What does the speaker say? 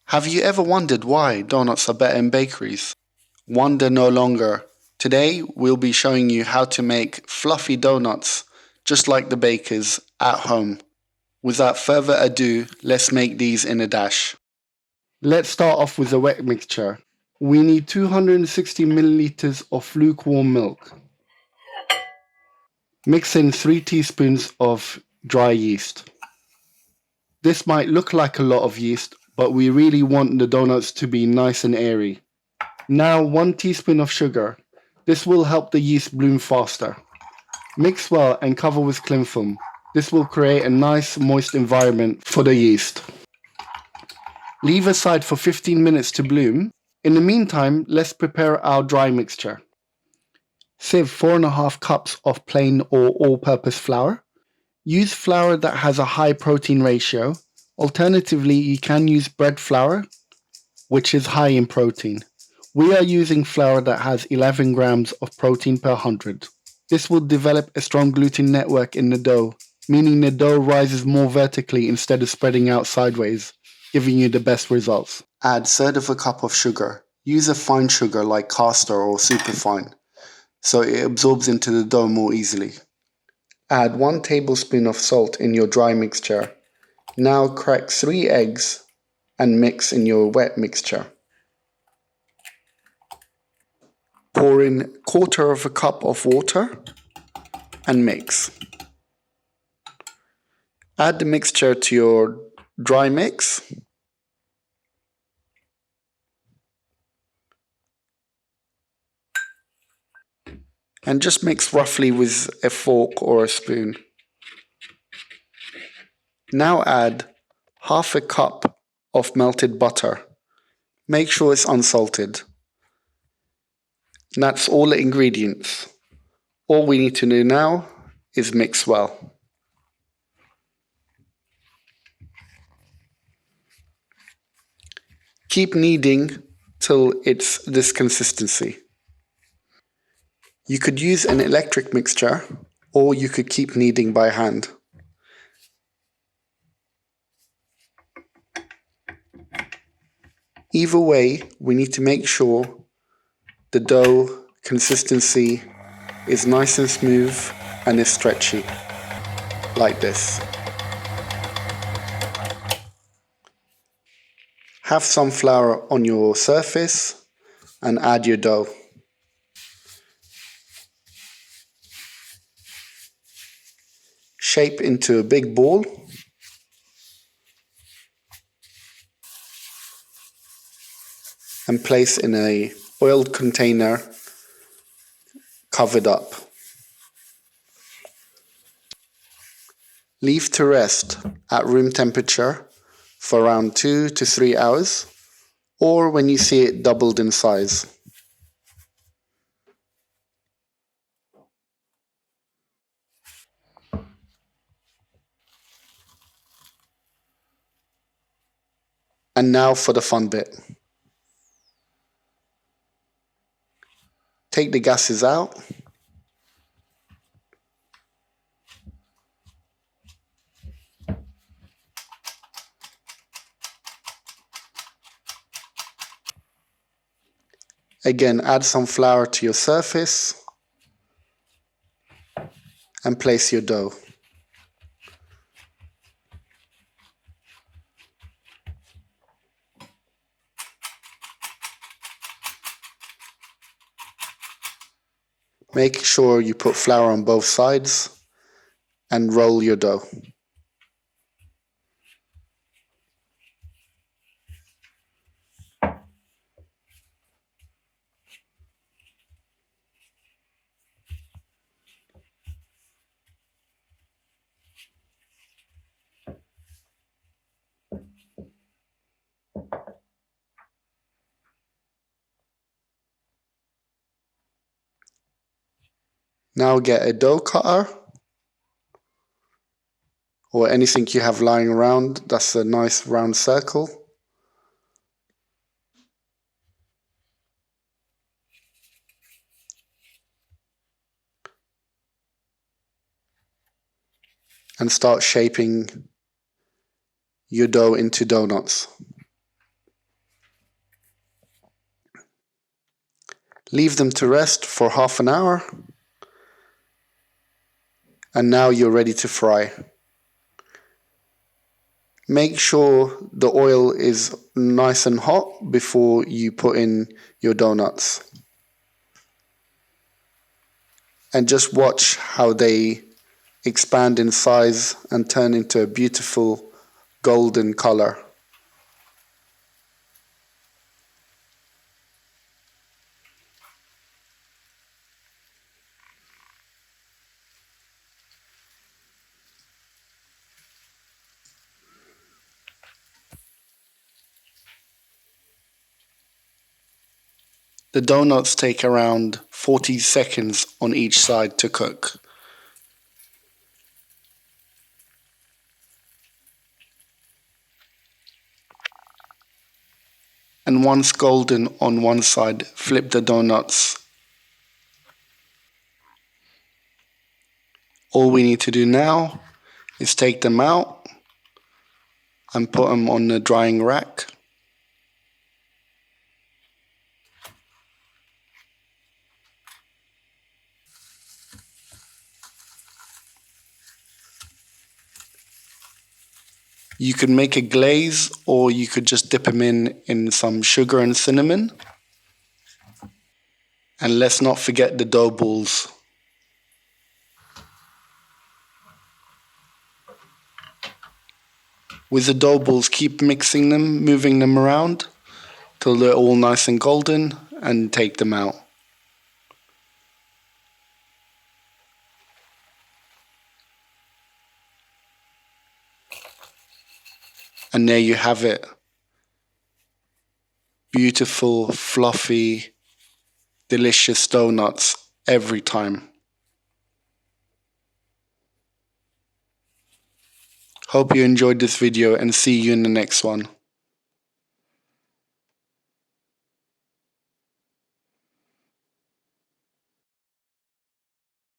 Have you ever wondered why donuts are better in bakeries? Wonder no longer. Today we'll be showing you how to make fluffy donuts just like the bakers at home. Without further ado, let's make these in a dash. Let's start off with the wet mixture. We need 260 milliliters of lukewarm milk. Mix in 3 teaspoons of dry yeast. This might look like a lot of yeast, but we really want the donuts to be nice and airy. Now 1 teaspoon of sugar. This will help the yeast bloom faster. Mix well and cover with cling film. This will create a nice moist environment for the yeast. Leave aside for 15 minutes to bloom. In the meantime, let's prepare our dry mixture. Sieve 4.5 cups of plain or all-purpose flour. Use flour that has a high protein ratio. Alternatively, you can use bread flour, which is high in protein. We are using flour that has 11 grams of protein per 100. This will develop a strong gluten network in the dough, meaning the dough rises more vertically instead of spreading out sideways, giving you the best results. Add 1/3 cup of sugar. Use a fine sugar like caster or superfine, so it absorbs into the dough more easily. Add 1 tablespoon of salt in your dry mixture. Now crack 3 eggs and mix in your wet mixture. Pour in 1/4 cup of water and mix. Add the mixture to your dry mix. And just mix roughly with a fork or a spoon. Now add 1/2 cup of melted butter. Make sure it's unsalted. And that's all the ingredients. All we need to do now is mix well. Keep kneading till it's this consistency. You could use an electric mixture, or you could keep kneading by hand. Either way, we need to make sure the dough consistency is nice and smooth and is stretchy, like this. Have some flour on your surface and add your dough. Shape into a big ball. And place in a oiled container covered up. Leave to rest at room temperature for around 2 to 3 hours, or when you see it doubled in size. And now for the fun bit. Take the gases out. Again, add some flour to your surface and place your dough. Make sure you put flour on both sides and roll your dough. Now get a dough cutter or anything you have lying around that's a nice round circle. And start shaping your dough into donuts. Leave them to rest for half an hour. And now you're ready to fry. Make sure the oil is nice and hot before you put in your donuts. And just watch how they expand in size and turn into a beautiful golden color. The donuts take around 40 seconds on each side to cook. And once golden on one side, flip the donuts. All we need to do now is take them out and put them on the drying rack. You could make a glaze, or you could just dip them in some sugar and cinnamon. And let's not forget the dough balls. With the dough balls, keep mixing them, moving them around till they're all nice and golden, and take them out. And there you have it. Beautiful, fluffy, delicious donuts every time. Hope you enjoyed this video and see you in the next one.